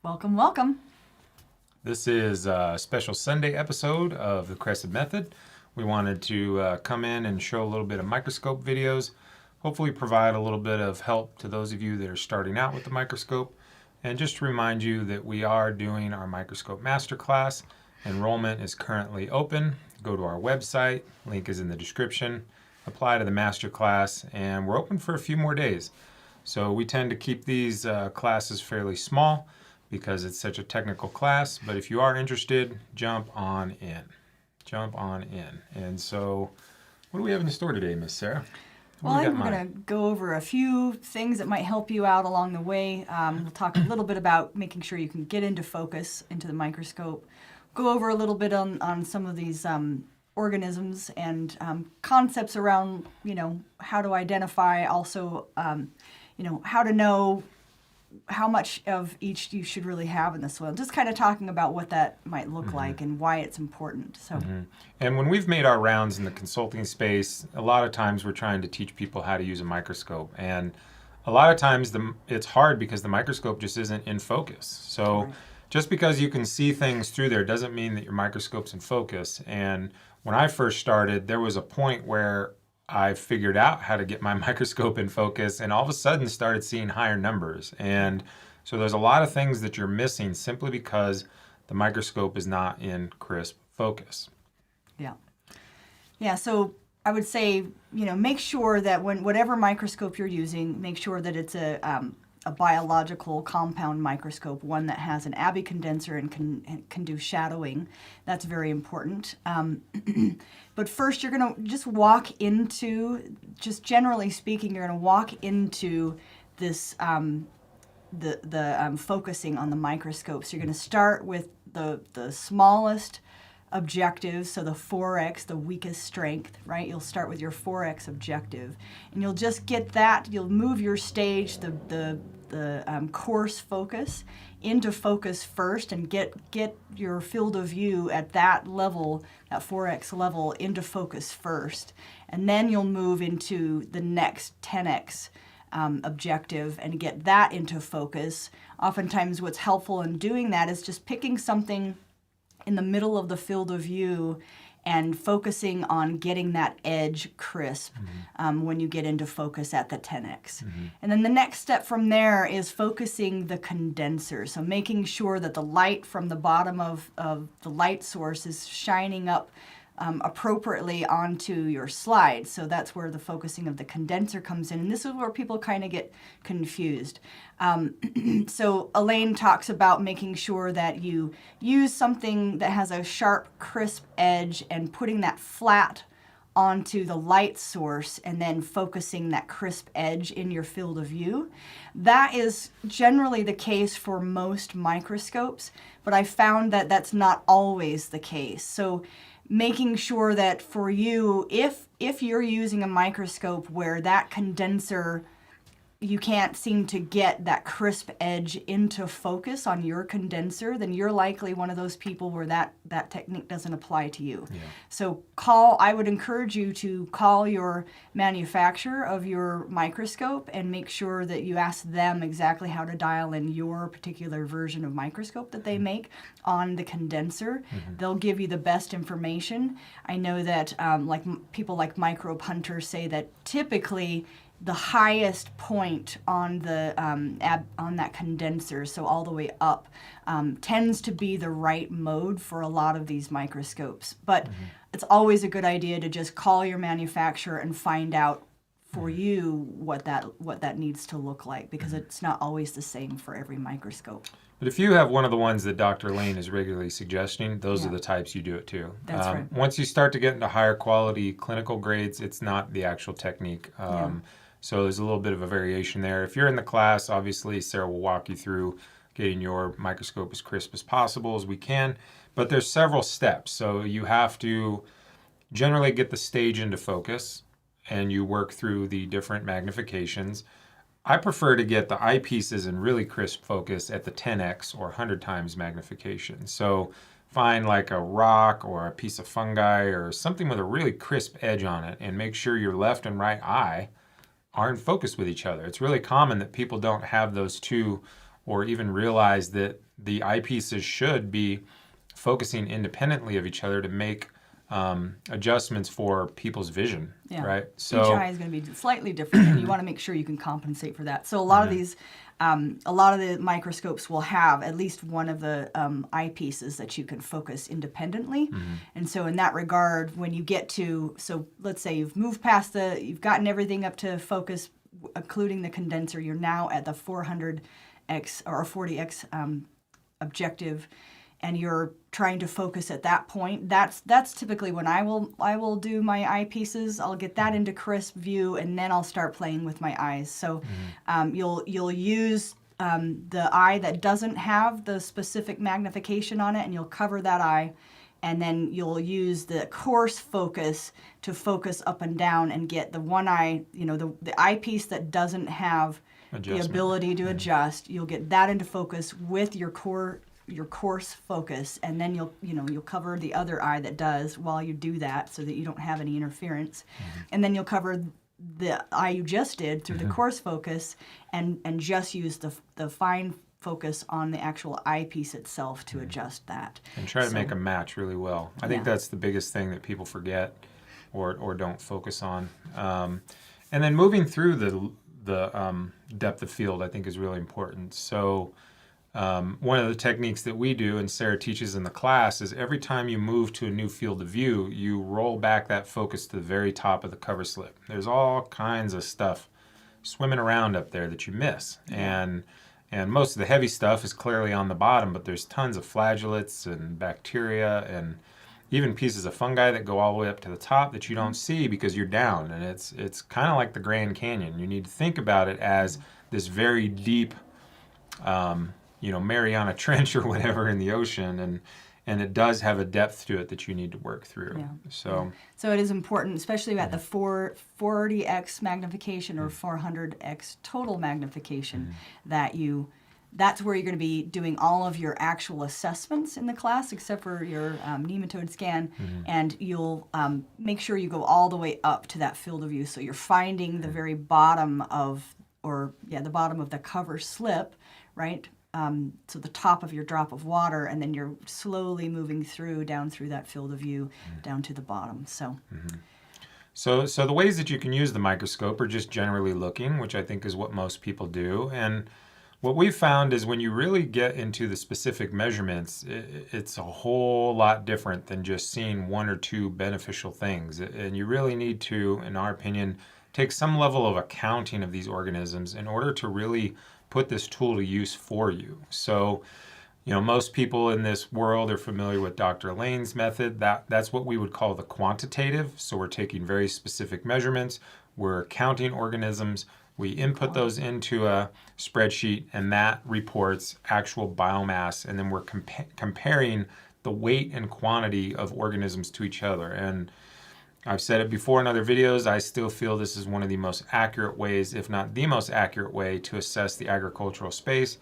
Welcome, welcome. This is a special Sunday episode of the Crescive method. We wanted to come in and show a little bit of microscope videos, hopefully provide a little bit of help to those of you that are starting out with the microscope, and just to remind you that we are doing our Microscope Masterclass. Enrollment is currently open. Go to our website, link is in the description, apply to the Masterclass, and we're open for a few more days. So we tend to keep these classes fairly small because it's such a technical class, but if you are interested, jump on in. Jump on in. And so, what do we have in the store today, Miss Sarah? Well, I think we're going to go over a few things that might help you out along the way. We'll talk a little bit about making sure you can get into focus into the microscope. Go over a little bit on some of these organisms and concepts around, how to identify, also, how to know how much of each you should really have in the soil. Just kind of talking about what that might look like and why it's important. So, And when we've made our rounds in the consulting space, a lot of times we're trying to teach people how to use a microscope. And a lot of times it's hard because the microscope just isn't in focus. So just because you can see things through there doesn't mean that your microscope's in focus. And when I first started, there was a point where I figured out how to get my microscope in focus and all of a sudden started seeing higher numbers. And so there's a lot of things that you're missing simply because the microscope is not in crisp focus. Yeah, so I would say, make sure that whatever microscope you're using, make sure that it's a biological compound microscope, one that has an Abbe condenser and can do shadowing. That's very important. But first, you're going to just walk into, just generally speaking, you're going to walk into this, the focusing on the microscope. So you're going to start with the smallest objective, so the 4x, the weakest strength, right? You'll start with your 4x objective, and you'll just get that. You'll move your stage, the coarse focus, into focus first, and get your field of view at that level, that 4x level, into focus first, and then you'll move into the next 10x objective and get that into focus. Oftentimes, what's helpful in doing that is just picking something in the middle of the field of view and focusing on getting that edge crisp when you get into focus at the 10x. And then the next step from there is focusing the condenser. So making sure that the light from the bottom of the light source is shining up appropriately onto your slide. So that's where the focusing of the condenser comes in. And this is where people kind of get confused. So Elaine talks about making sure that you use something that has a sharp, crisp edge and putting that flat onto the light source and then focusing that crisp edge in your field of view. That is generally the case for most microscopes, but I found that that's not always the case. So making sure that for you, if you're using a microscope where that condenser, you can't seem to get that crisp edge into focus on your condenser, then you're likely one of those people where that technique doesn't apply to you. So I would encourage you to call your manufacturer of your microscope and make sure that you ask them exactly how to dial in your particular version of microscope that they make on the condenser. They'll give you the best information. I know that people like Microbe Hunter say that typically the highest point on the on that condenser, so all the way up, tends to be the right mode for a lot of these microscopes. But it's always a good idea to just call your manufacturer and find out for you what that needs to look like, because it's not always the same for every microscope. But if you have one of the ones that Dr. Lane is regularly suggesting, those are the types you do it to. That's right. Once you start to get into higher quality clinical grades, it's not the actual technique. So there's a little bit of a variation there. If you're in the class, obviously Sarah will walk you through getting your microscope as crisp as possible as we can. But there's several steps. So you have to generally get the stage into focus, and you work through the different magnifications. I prefer to get the eyepieces in really crisp focus at the 10x or 100 times magnification. So find like a rock or a piece of fungi or something with a really crisp edge on it, and make sure your left and right eye are in focus with each other. It's really common that people don't have those two or even realize that the eyepieces should be focusing independently of each other to make adjustments for people's vision, right? So each eye is going to be slightly different, and you want to make sure you can compensate for that. So a lot of these, a lot of the microscopes will have at least one of the eyepieces that you can focus independently. And so in that regard, when you get to, so let's say you've moved past you've gotten everything up to focus, including the condenser, you're now at the 400x or 40x objective, and you're trying to focus at that point. That's typically when I will do my eyepieces. I'll get that into crisp view, and then I'll start playing with my eyes. So you'll use the eye that doesn't have the specific magnification on it, and you'll cover that eye, and then you'll use the coarse focus to focus up and down and get the one eye, the eyepiece that doesn't have the ability to adjust. You'll get that into focus with your coarse focus, and then you'll cover the other eye that does while you do that, so that you don't have any interference. And then you'll cover the eye you just did through the coarse focus, and just use the fine focus on the actual eyepiece itself to adjust that. And try to make a match really well. I think that's the biggest thing that people forget or don't focus on. And then moving through the depth of field, I think, is really important. So one of the techniques that we do, and Sarah teaches in the class, is every time you move to a new field of view, you roll back that focus to the very top of the cover slip. There's all kinds of stuff swimming around up there that you miss. And most of the heavy stuff is clearly on the bottom, but there's tons of flagellates and bacteria and even pieces of fungi that go all the way up to the top that you don't see because you're down. And it's kind of like the Grand Canyon. You need to think about it as this very deep, Mariana Trench or whatever in the ocean, and it does have a depth to it that you need to work through. So it is important, especially at the 440x magnification or 400x total magnification, that's where you're going to be doing all of your actual assessments in the class, except for your nematode scan, and you'll make sure you go all the way up to that field of view. So you're finding the very bottom of, the bottom of the cover slip, right? So the top of your drop of water, and then you're slowly moving down through that field of view, down to the bottom. So the ways that you can use the microscope are just generally looking, which I think is what most people do. And what we've found is when you really get into the specific measurements, it's a whole lot different than just seeing one or two beneficial things. And you really need to, in our opinion, take some level of accounting of these organisms in order to really put this tool to use for you. So, most people in this world are familiar with Dr. Lane's method. That's what we would call the quantitative. So we're taking very specific measurements, we're counting organisms, we input those into a spreadsheet, and that reports actual biomass, and then we're comparing the weight and quantity of organisms to each other. And I've said it before in other videos, I still feel this is one of the most accurate ways, if not the most accurate way, to assess the agricultural space.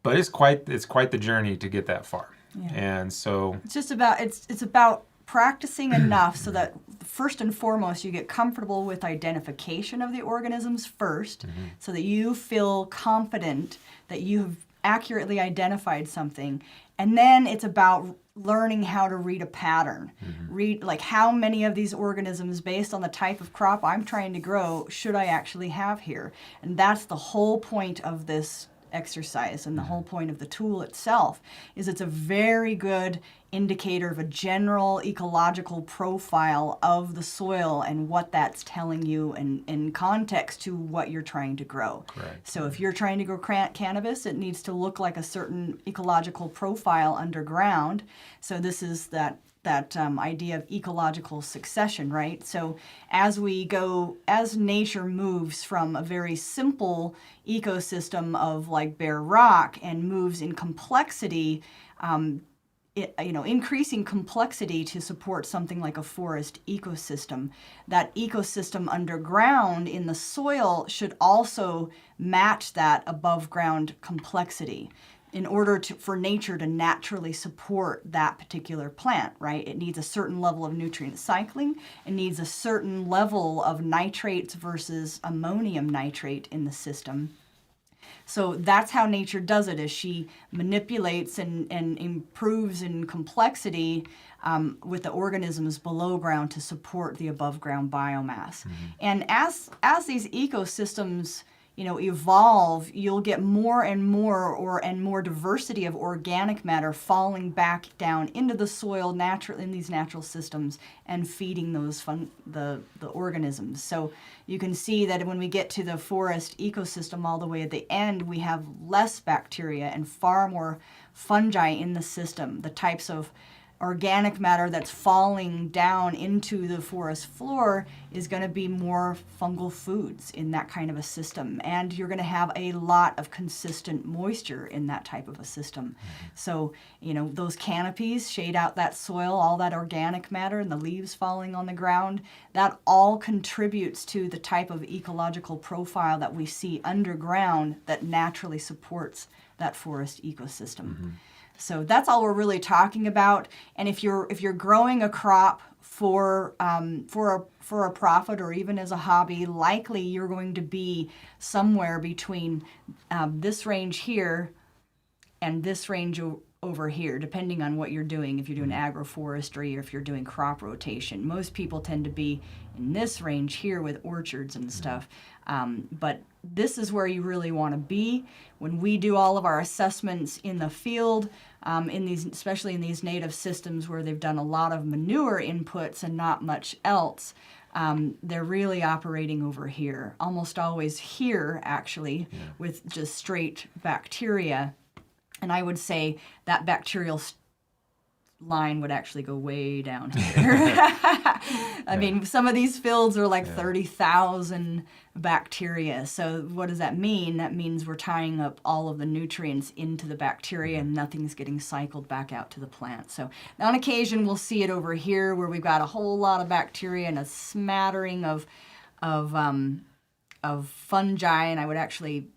But it's quite the journey to get that far. And so it's about practicing enough so that first and foremost you get comfortable with identification of the organisms first, so that you feel confident that you have accurately identified something. And then it's about learning how to read a pattern. Read, like, how many of these organisms, based on the type of crop I'm trying to grow, should I actually have here? And that's the whole point of this exercise, and the whole point of the tool itself is it's a very good indicator of a general ecological profile of the soil and what that's telling you in context to what you're trying to grow. Correct. So if you're trying to grow cannabis, it needs to look like a certain ecological profile underground. So this is that idea of ecological succession, right? So as nature moves from a very simple ecosystem of like bare rock and moves in complexity, increasing complexity to support something like a forest ecosystem, that ecosystem underground in the soil should also match that above ground complexity in order for nature to naturally support that particular plant, right? It needs a certain level of nutrient cycling. It needs a certain level of nitrates versus ammonium nitrate in the system. So that's how nature does it, is she manipulates and improves in complexity with the organisms below ground to support the above ground biomass. And as these ecosystems evolve, you'll get more and more diversity of organic matter falling back down into the soil in these natural systems and feeding those the organisms. So you can see that when we get to the forest ecosystem all the way at the end, we have less bacteria and far more fungi in the system. The types of organic matter that's falling down into the forest floor is going to be more fungal foods in that kind of a system. And you're going to have a lot of consistent moisture in that type of a system. So, those canopies shade out that soil, all that organic matter and the leaves falling on the ground, that all contributes to the type of ecological profile that we see underground that naturally supports that forest ecosystem. So that's all we're really talking about. And if you're growing a crop for a profit or even as a hobby, likely you're going to be somewhere between this range here and this range over here, depending on what you're doing. If you're doing agroforestry or if you're doing crop rotation, most people tend to be in this range here with orchards and stuff. But this is where you really want to be. When we do all of our assessments in the field, especially in these native systems where they've done a lot of manure inputs and not much else, they're really operating over here, almost always here actually, with just straight bacteria. And I would say that bacterial line would actually go way down here. I mean, some of these fields are like 30,000 bacteria. So what does that mean? That means we're tying up all of the nutrients into the bacteria and nothing's getting cycled back out to the plant. So on occasion we'll see it over here where we've got a whole lot of bacteria and a smattering of fungi, and I would actually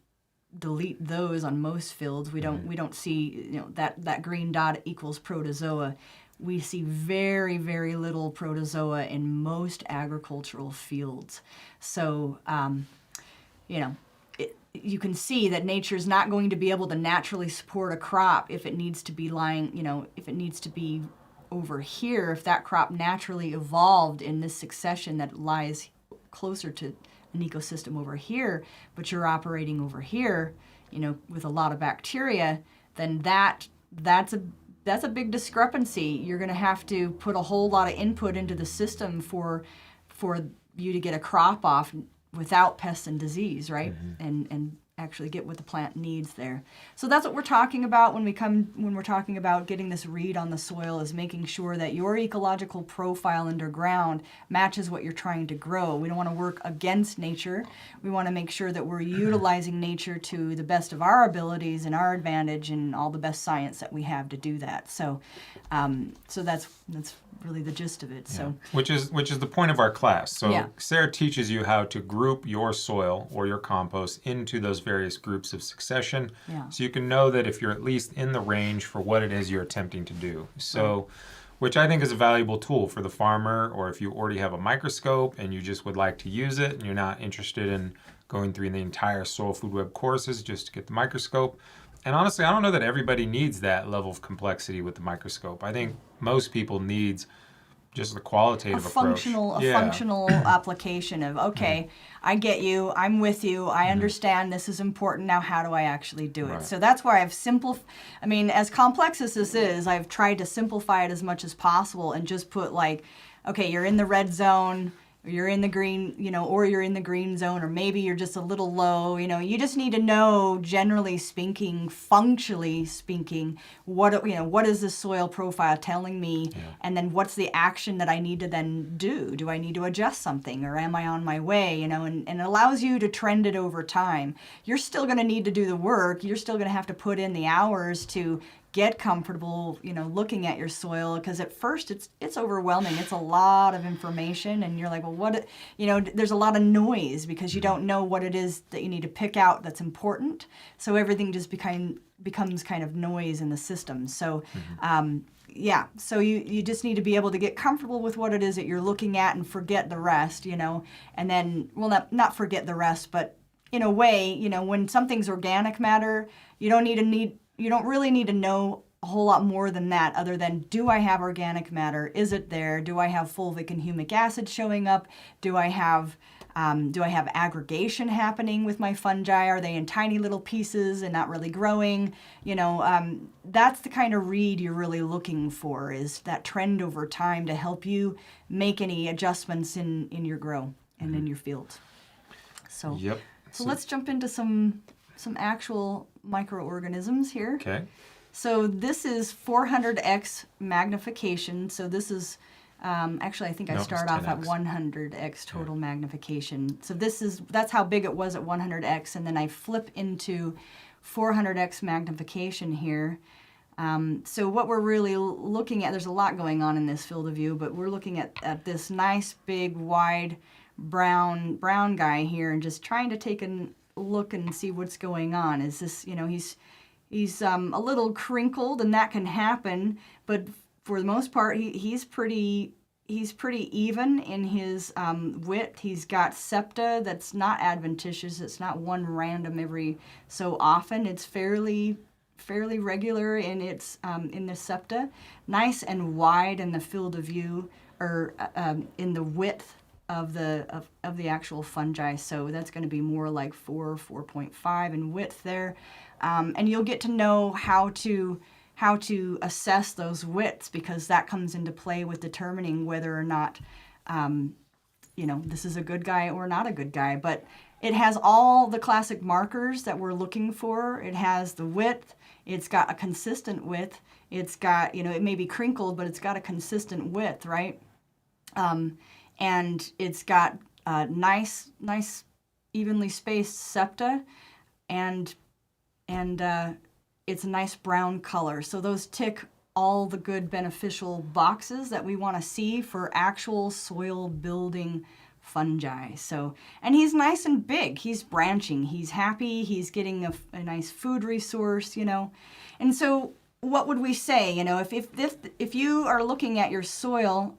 delete those on most fields. We don't see that green dot equals protozoa. We see very, very little protozoa in most agricultural fields. So you can see that nature's not going to be able to naturally support a crop if it needs to be if it needs to be over here, if that crop naturally evolved in this succession that lies closer to an ecosystem over here, but you're operating over here, with a lot of bacteria, then that's a big discrepancy. You're going to have to put a whole lot of input into the system for you to get a crop off without pests and disease, right? And actually get what the plant needs there. So that's what we're talking about when we're talking about getting this read on the soil, is making sure that your ecological profile underground matches what you're trying to grow. We don't want to work against nature. We want to make sure that we're utilizing nature to the best of our abilities and our advantage and all the best science that we have to do that. So that's really the gist of it. Yeah. So which is the point of our class. So Sarah teaches you how to group your soil or your compost into those various groups of succession, so you can know that if you're at least in the range for what it is you're attempting to do. So, which I think is a valuable tool for the farmer, or if you already have a microscope and you just would like to use it and you're not interested in going through the entire Soil Food Web courses just to get the microscope. And honestly, I don't know that everybody needs that level of complexity with the microscope. I think most people needs just the qualitative approach. Functional application of, okay, I get you, I'm with you, I understand this is important, now how do I actually do it? Right. So that's where I've as complex as this is, I've tried to simplify it as much as possible and just put okay, you're in the red zone, or you're in the green, or you're in the green zone, or maybe you're just a little low, you just need to know, generally speaking, functionally speaking, what is the soil profile telling me, and then what's the action that I need to then do? Do I need to adjust something, or am I on my way, and it allows you to trend it over time. You're still going to need to do the work. You're still going to have to put in the hours to get comfortable, looking at your soil, because at first it's overwhelming. It's a lot of information, and you're like, well, there's a lot of noise because you don't know what it is that you need to pick out that's important. So everything just becomes kind of noise in the system. So, so you just need to be able to get comfortable with what it is that you're looking at and forget the rest, and then, well, not forget the rest, but in a way, when something's organic matter, you don't really need to know a whole lot more than that, other than, do I have organic matter? Is it there? Do I have fulvic and humic acid showing up? Do I have aggregation happening with my fungi? Are they in tiny little pieces and not really growing? That's the kind of read you're really looking for, is that trend over time to help you make any adjustments in your grow and in your field. So, Yep. So let's jump into some actual microorganisms here. Okay. So this is 400x magnification. So this is, actually I think I start off at 100x total magnification. So that's how big it was at 100x, and then I flip into 400x magnification here. So what we're really looking at, there's a lot going on in this field of view, but we're looking at this nice big wide brown guy here, and just trying to take a look and see what's going on. Is this, he's a little crinkled, and that can happen, but for the most part, he's pretty even in his width. He's got septa that's not adventitious. It's not one random every so often. It's fairly regular in its in the septa, nice and wide in the field of view, or in the width of the actual fungi. So that's going to be more like 4.5 in width there, and you'll get to know how to assess those widths, because that comes into play with determining whether or not this is a good guy or not a good guy. But it has all the classic markers that we're looking for. It has the width. It's got a consistent width. It's got, it may be crinkled, but it's got a consistent width, right? And it's got nice, evenly spaced septa, and it's a nice brown color. So those tick all the good beneficial boxes that we want to see for actual soil building fungi. So, and he's nice and big. He's branching. He's happy. He's getting a nice food resource, And so what would we say, if you are looking at your soil,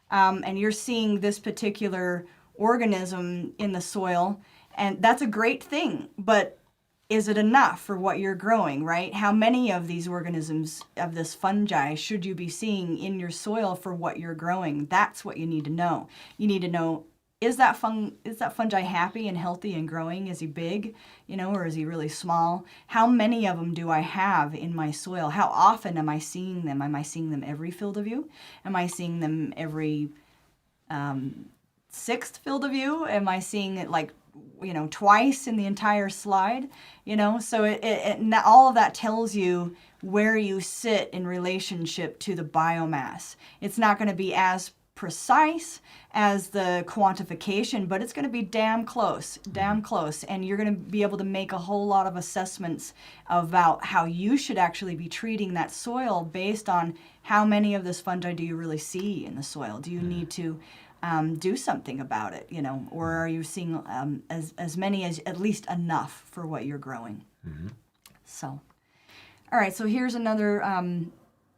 and you're seeing this particular organism in the soil, and that's a great thing, but is it enough for what you're growing, right? How many of these organisms, of this fungi, should you be seeing in your soil for what you're growing? That's what you need to know. You need to know, is that fungi happy and healthy and growing? Is he big, or is he really small? How many of them do I have in my soil? How often am I seeing them? Am I seeing them every field of view? Am I seeing them every sixth field of view? Am I seeing it twice in the entire slide? So all of that tells you where you sit in relationship to the biomass. It's not going to be as precise as the quantification, but it's going to be damn close, and you're going to be able to make a whole lot of assessments about how you should actually be treating that soil based on how many of this fungi do you really see in the soil. Do you need to do something about it, or are you seeing as many as at least enough for what you're growing? Mm-hmm. So, all right, so here's another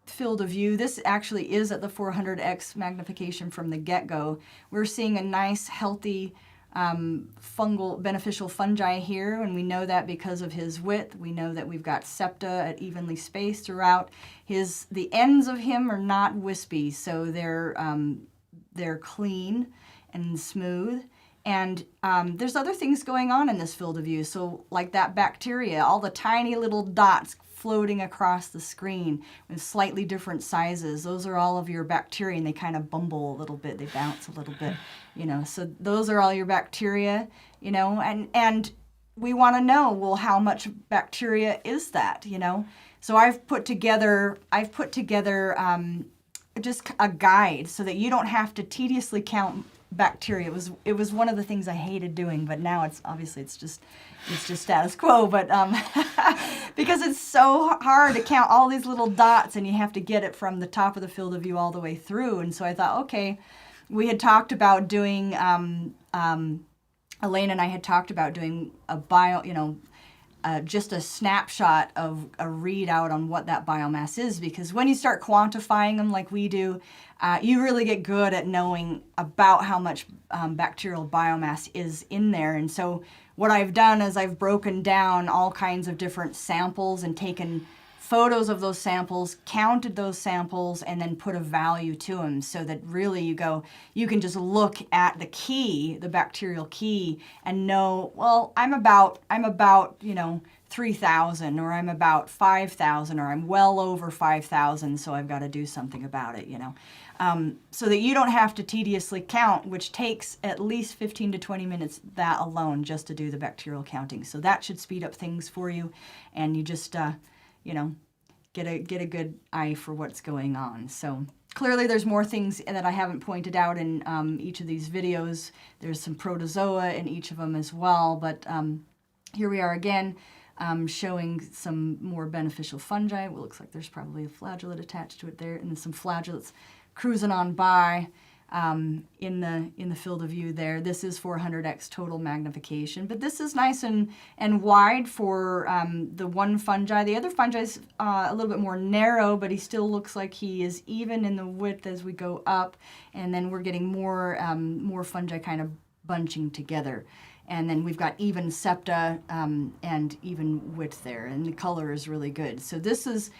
field of view. This actually is at the 400x magnification from the get-go. We're seeing a nice, healthy, fungal, beneficial fungi here, and we know that because of his width. We know that we've got septa at evenly spaced throughout. The ends of him are not wispy, so they're clean and smooth. And there's other things going on in this field of view. So like that bacteria, all the tiny little dots floating across the screen with slightly different sizes. Those are all of your bacteria, and they kind of bumble a little bit. They bounce a little bit, So those are all your bacteria, and we want to know, well, how much bacteria is that, So I've put together just a guide so that you don't have to tediously count bacteria. It was one of the things I hated doing, but now it's just status quo. But because it's so hard to count all these little dots, and you have to get it from the top of the field of view all the way through. And so I thought, okay, we had talked about doing Elaine and I had talked about doing a just a snapshot of a readout on what that biomass is, because when you start quantifying them like we do, you really get good at knowing about how much bacterial biomass is in there. And so what I've done is I've broken down all kinds of different samples and taken photos of those samples, counted those samples, and then put a value to them, so that really you can just look at the key, the bacterial key, and know, well, I'm about 3,000, or I'm about 5,000, or I'm well over 5,000, so I've got to do something about it, so that you don't have to tediously count, which takes at least 15 to 20 minutes, that alone, just to do the bacterial counting. So that should speed up things for you, and you just get a good eye for what's going on. So clearly there's more things that I haven't pointed out in each of these videos. There's some protozoa in each of them as well, but here we are again, showing some more beneficial fungi. Well, looks like there's probably a flagellate attached to it there, and then some flagellates cruising on by in the field of view there. This is 400x total magnification, but this is nice and wide for the one fungi. The other fungi is a little bit more narrow, but he still looks like he is even in the width as we go up, and then we're getting more fungi kind of bunching together. And then we've got even septa and even width there, and the color is really good. So this is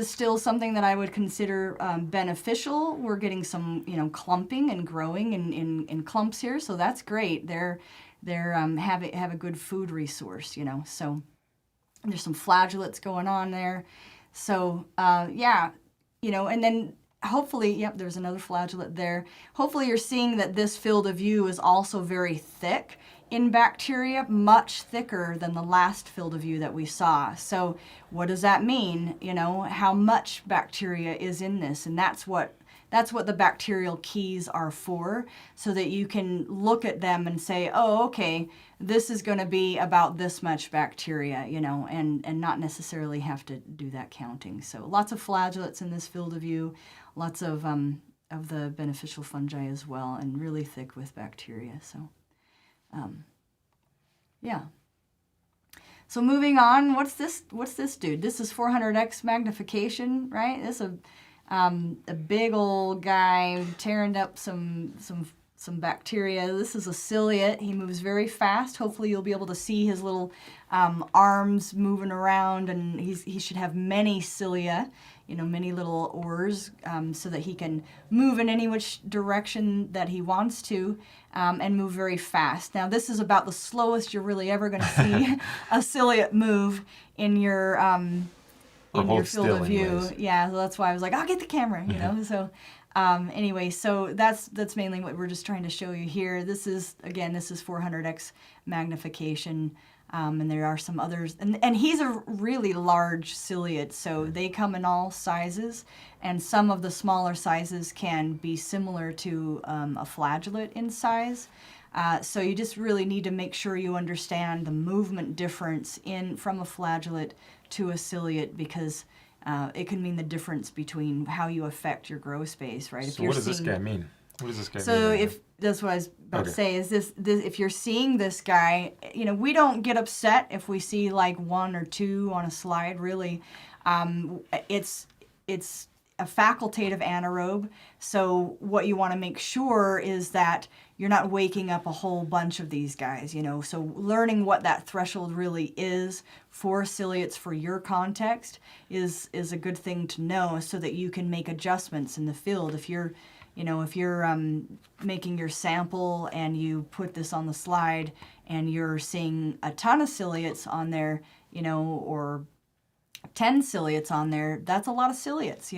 still something that I would consider beneficial. We're getting some clumping and growing in clumps here, so that's great. They're have a good food resource, So there's some flagellates going on there. So yeah, and then hopefully, yep, there's another flagellate there. Hopefully you're seeing that this field of view is also very thick in bacteria, much thicker than the last field of view that we saw. So what does that mean? How much bacteria is in this? And that's what the bacterial keys are for, so that you can look at them and say, oh, okay, this is going to be about this much bacteria, and not necessarily have to do that counting. So lots of flagellates in this field of view, lots of the beneficial fungi as well, and really thick with bacteria. So yeah. So moving on, what's this dude? This is 400x magnification, right? This is a big old guy tearing up some bacteria. This is a ciliate. He moves very fast. Hopefully you'll be able to see his little arms moving around, and he should have many cilia, many little oars, so that he can move in any which direction that he wants to, and move very fast. Now this is about the slowest you're really ever going to see a ciliate move in your field of view. Anyways. Yeah, so that's why I was like, I'll get the camera, So anyway, so that's mainly what we're just trying to show you here. This is 400x magnification. And there are some others, and he's a really large ciliate, so they come in all sizes, and some of the smaller sizes can be similar to a flagellate in size. So you just really need to make sure you understand the movement difference from a flagellate to a ciliate, because it can mean the difference between how you affect your grow space, right? So what does this guy mean? What does this guy mean? So that's what I was about to say, is this if you're seeing this guy, we don't get upset if we see like one or two on a slide, really. It's a facultative anaerobe, so what you want to make sure is that you're not waking up a whole bunch of these guys, So learning what that threshold really is for ciliates for your context is a good thing to know, so that you can make adjustments in the field. If you're making your sample and you put this on the slide and you're seeing a ton of ciliates on there, or 10 ciliates on there, that's a lot of ciliates,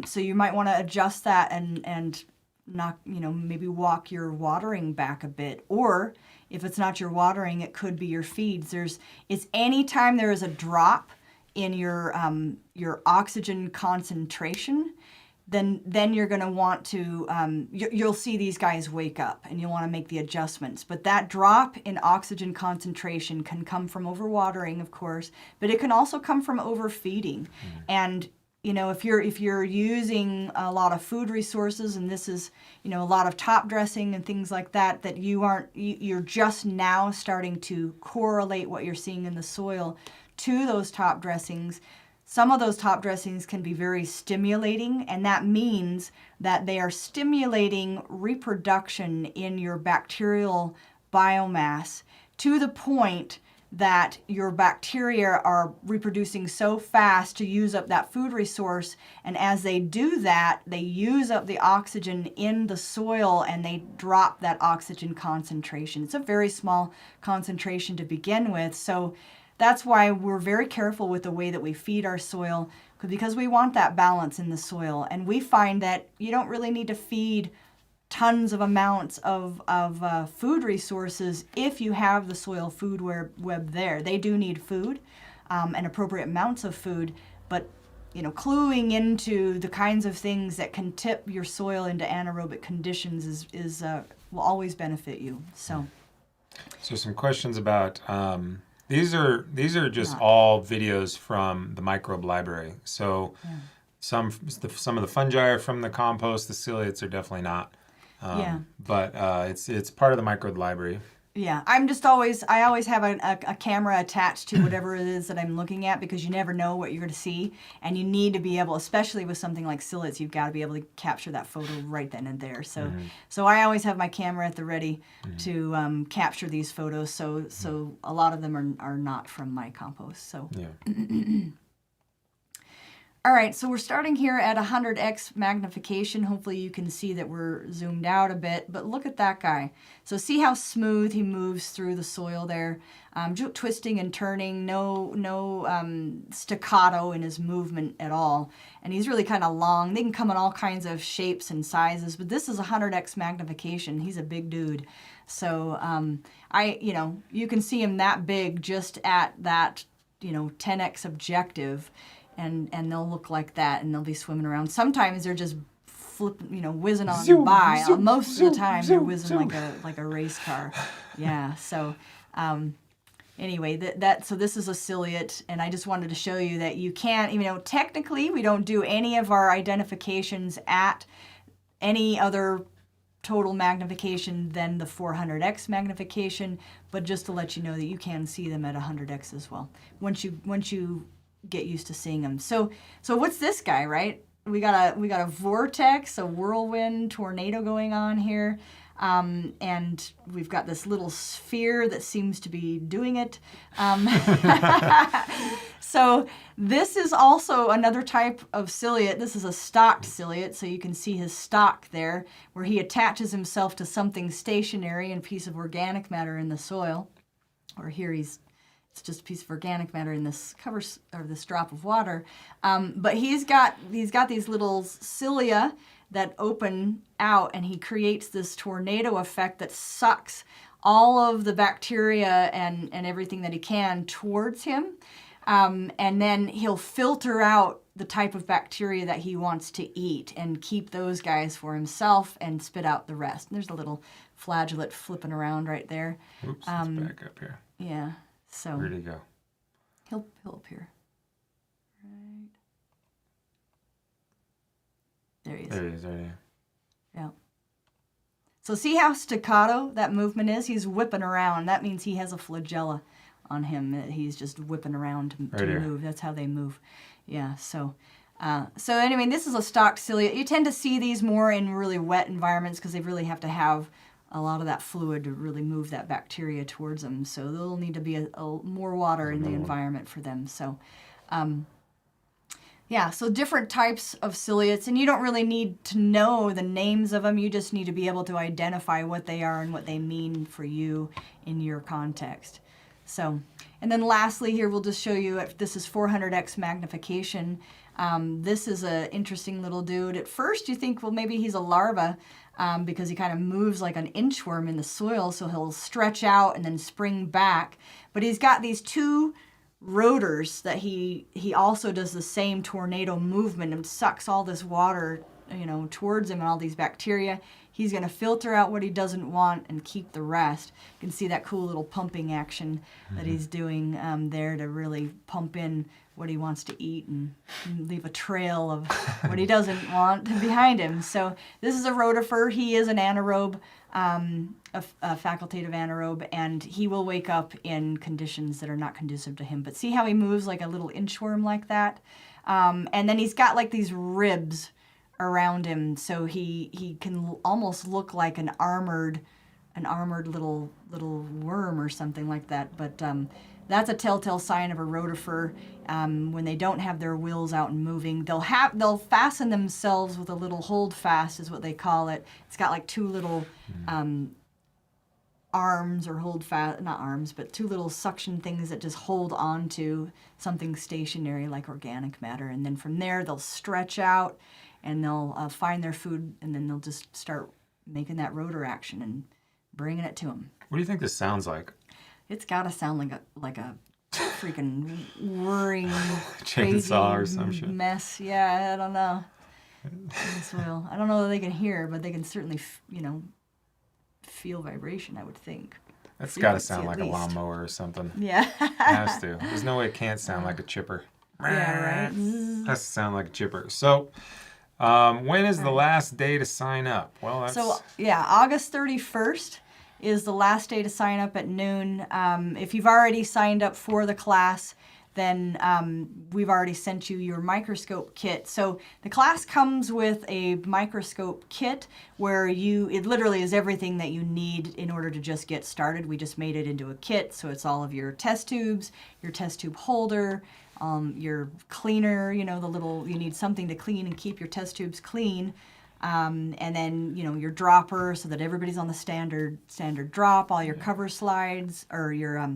So you might want to adjust that and not, maybe walk your watering back a bit. Or if it's not your watering, it could be your feeds. It's anytime there is a drop in your oxygen concentration, then you're going to want to, you'll see these guys wake up, and you'll want to make the adjustments. But that drop in oxygen concentration can come from overwatering, of course, but it can also come from overfeeding. And if you're using a lot of food resources, and this is, a lot of top dressing and things like that, that you're just now starting to correlate what you're seeing in the soil to those top dressings. Some of those top dressings can be very stimulating, and that means that they are stimulating reproduction in your bacterial biomass to the point that your bacteria are reproducing so fast to use up that food resource. And as they do that, they use up the oxygen in the soil and they drop that oxygen concentration. It's a very small concentration to begin with. So that's why we're very careful with the way that we feed our soil, because we want that balance in the soil. And we find that you don't really need to feed tons of amounts of food resources if you have the soil food web there. They do need food and appropriate amounts of food, but cluing into the kinds of things that can tip your soil into anaerobic conditions is will always benefit you. So some questions about these are just all videos from the microbe library. So some of the fungi are from the compost. The ciliates are definitely not. But it's part of the microbe library. Yeah, I always have a camera attached to whatever it is that I'm looking at, because you never know what you're going to see, and you need to be able, especially with something like ciliates, you've got to be able to capture that photo right then and there. So so I always have my camera at the ready to capture these photos. So a lot of them are not from my compost. So yeah. All right, so we're starting here at 100x magnification. Hopefully you can see that we're zoomed out a bit, but look at that guy. So see how smooth he moves through the soil there, twisting and turning, no staccato in his movement at all. And he's really kind of long. They can come in all kinds of shapes and sizes, but this is 100x magnification. He's a big dude. So you can see him that big just at that 10x objective. And they'll look like that, and they'll be swimming around. Sometimes they're just whizzing on Zoom, by. zoom, Most zoom, of the time zoom, they're whizzing zoom. like a race car. Yeah. So anyway, so this is a ciliate, and I just wanted to show you that you can't. Technically, we don't do any of our identifications at any other total magnification than the 400x magnification, but just to let you know that you can see them at 100x as well. Once you get used to seeing them. So what's this guy, right? We got a vortex, a whirlwind, tornado going on here, and we've got this little sphere that seems to be doing it. So this is also another type of ciliate. This is a stalked ciliate, so you can see his stalk there, where he attaches himself to something stationary, a piece of organic matter in the soil. Or here it's just a piece of organic matter in this this drop of water. But he's got these little cilia that open out, and he creates this tornado effect that sucks all of the bacteria and everything that he can towards him. And then he'll filter out the type of bacteria that he wants to eat and keep those guys for himself and spit out the rest. And there's a little flagellate flipping around right there. Oops, let's back up here. Yeah. So where'd he go? He'll appear. Right. There he is. There he is, right here. Yeah. So see how staccato that movement is? He's whipping around. That means he has a flagella on him. He's just whipping around to move. That's how they move. Yeah, so anyway, this is a stalked cilia. You tend to see these more in really wet environments because they really have to have a lot of that fluid to really move that bacteria towards them. So there'll need to be more water in the environment for them. So, so different types of ciliates, and you don't really need to know the names of them. You just need to be able to identify what they are and what they mean for you in your context. So, and then lastly here, we'll just show you, if this is 400x magnification. This is an interesting little dude. At first you think, well, maybe he's a larva, because he kind of moves like an inchworm in the soil, so he'll stretch out and then spring back. But he's got these two rotors that he also does the same tornado movement and sucks all this water, towards him and all these bacteria. he's going to filter out what he doesn't want and keep the rest. You can see that cool little pumping action that he's doing there to really pump in what he wants to eat and leave a trail of what he doesn't want behind him. So this is a rotifer. He is an anaerobe, a facultative anaerobe, and he will wake up in conditions that are not conducive to him. But see how he moves like a little inchworm like that? And then he's got like these ribs around him, so he can almost look like an armored little worm or something like that. But that's a telltale sign of a rotifer. When they don't have their wills out and moving, they'll fasten themselves with a little hold fast, is what they call it. It's got like two little arms, or hold fast, not arms, but two little suction things that just hold on to something stationary like organic matter. And then from there, they'll stretch out and they'll find their food, and then they'll just start making that rotor action and bringing it to them. What do you think this sounds like? It's got to sound like a freaking whirring, Chainsaw or crazy some shit. mess. Yeah, I don't know. I don't know that they can hear, but they can certainly, feel vibration, I would think. That's got to Frequency, sound at like a least. lawnmower or something. Yeah. It has to. There's no way it can't sound like a chipper. Yeah, right. It has to sound like a chipper. So, when is the last day to sign up? Well, that's... So, yeah, August 31st is the last day to sign up at noon. If you've already signed up for the class, then we've already sent you your microscope kit. So the class comes with a microscope kit where it literally is everything that you need in order to just get started. We just made it into a kit, so it's all of your test tubes, your test tube holder, your cleaner, you need something to clean and keep your test tubes clean. And then, your dropper so that everybody's on the standard drop, all your cover slides, or your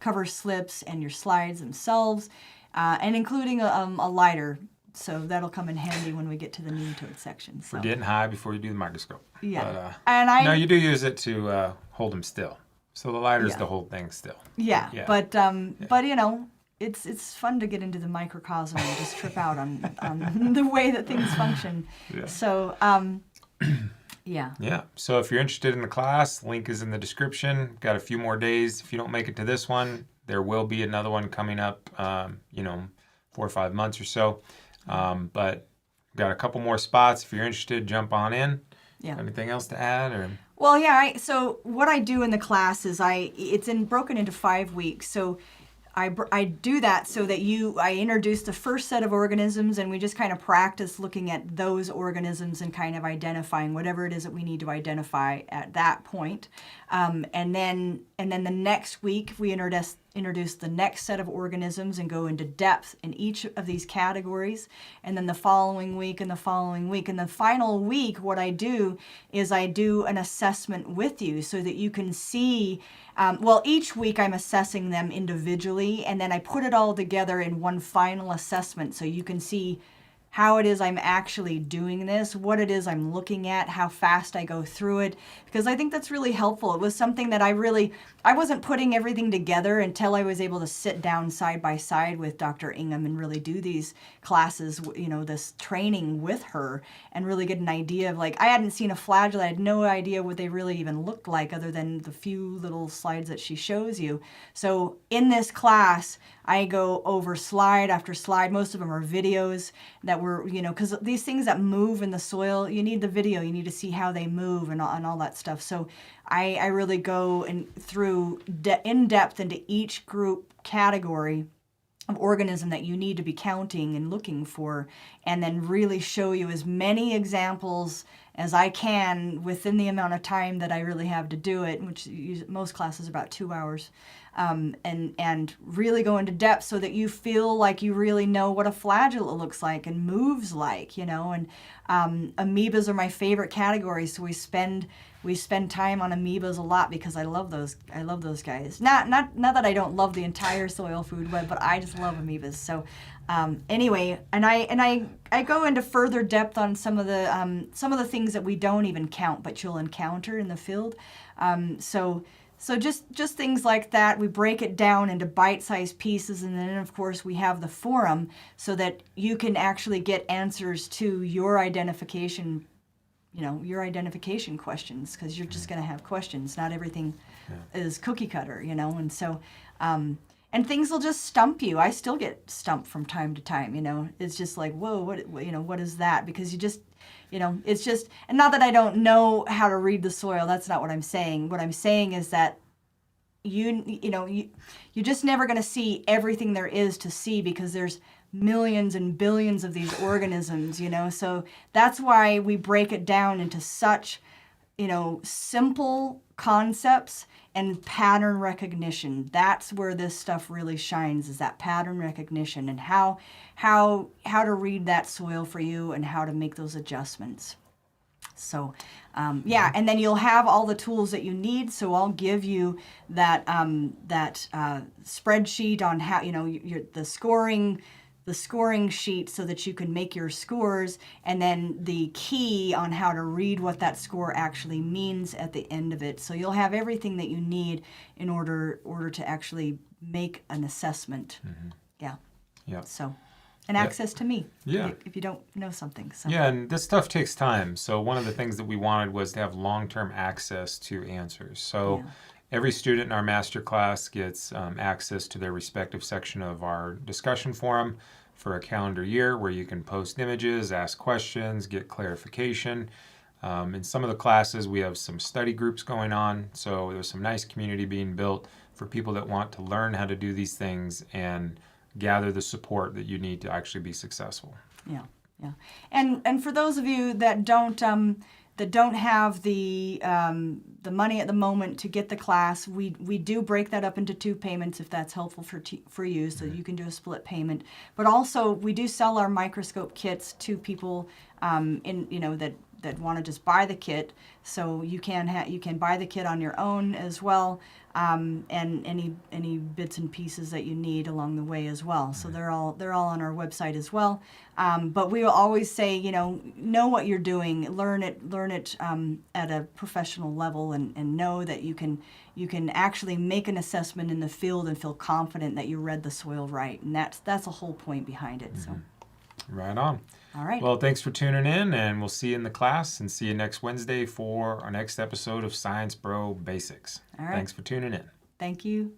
cover slips and your slides themselves, and including a lighter. So that'll come in handy when we get to the nematode section. So. For getting high before you do the microscope. Yeah. But, no, you do use it to hold them still. So the lighter's the whole thing still. Yeah. But it's fun to get into the microcosm and just trip out on the way that things function. Yeah. So, yeah. Yeah. So if you're interested in the class, link is in the description. Got a few more days. If you don't make it to this one, there will be another one coming up, 4 or 5 months or so. But got a couple more spots. If you're interested, jump on in. Yeah. Anything else to add? Or? Well, yeah. So what I do in the class is it's broken into 5 weeks. So I do that so that I introduce the first set of organisms, and we just kind of practice looking at those organisms and kind of identifying whatever it is that we need to identify at that point. And then the next week we introduce the next set of organisms and go into depth in each of these categories. And then the following week and the following week. And the final week, what I do is I do an assessment with you so that you can see, each week I'm assessing them individually, and then I put it all together in one final assessment so you can see how it is I'm actually doing this, what it is I'm looking at, how fast I go through it, because I think that's really helpful. It was something that I wasn't putting everything together until I was able to sit down side by side with Dr. Ingham and really do these classes, this training with her, and really get an idea of, I hadn't seen a flagella. I had no idea what they really even looked like other than the few little slides that she shows you. So in this class, I go over slide after slide. Most of them are videos that were, because these things that move in the soil, you need the video. You need to see how they move and all that stuff. So I really go through in depth into each group category of organism that you need to be counting and looking for, and then really show you as many examples as I can within the amount of time that I really have to do it, which most classes are about 2 hours, and really go into depth so that you feel like you really know what a flagella looks like and moves like, and amoebas are my favorite category, so we spend time on amoebas a lot because I love those guys. Not that I don't love the entire soil food web, but I just love amoebas. So anyway, and I go into further depth on some of the things that we don't even count, but you'll encounter in the field. So just things like that. We break it down into bite-sized pieces, and then of course we have the forum so that you can actually get answers to your identification your identification questions, because you're just going to have questions. Not everything is cookie cutter, and so, and things will just stump you. I still get stumped from time to time, It's just like, whoa, what is that? Because you just, it's just, and not that I don't know how to read the soil. That's not what I'm saying. What I'm saying is that you're just never going to see everything there is to see, because there's millions and billions of these organisms, so that's why we break it down into such, simple concepts and pattern recognition. That's where this stuff really shines, is that pattern recognition and how to read that soil for you and how to make those adjustments. So, and then you'll have all the tools that you need. So I'll give you that spreadsheet on how, the scoring sheet, so that you can make your scores, and then the key on how to read what that score actually means at the end of it. So you'll have everything that you need in order to actually make an assessment. Yeah. So, and access to me. If you don't know something. So. Yeah, and this stuff takes time. So one of the things that we wanted was to have long-term access to answers. So every student in our masterclass gets access to their respective section of our discussion forum for a calendar year, where you can post images, ask questions, get clarification. In some of the classes, we have some study groups going on. So there's some nice community being built for people that want to learn how to do these things and gather the support that you need to actually be successful. Yeah. And for those of you that don't have the money at the moment to get the class, we do break that up into 2 payments, if that's helpful for you, so you can do a split payment. But also, we do sell our microscope kits to people that want to just buy the kit. So you can buy the kit on your own as well, and any bits and pieces that you need along the way as well. So they're all on our website as well. But we will always say, know what you're doing, learn it at a professional level, and know that you can actually make an assessment in the field and feel confident that you read the soil right. And that's the whole point behind it. So. Right on. All right. Well, thanks for tuning in, and we'll see you in the class, and see you next Wednesday for our next episode of Science Bro Basics. All right. Thanks for tuning in. Thank you.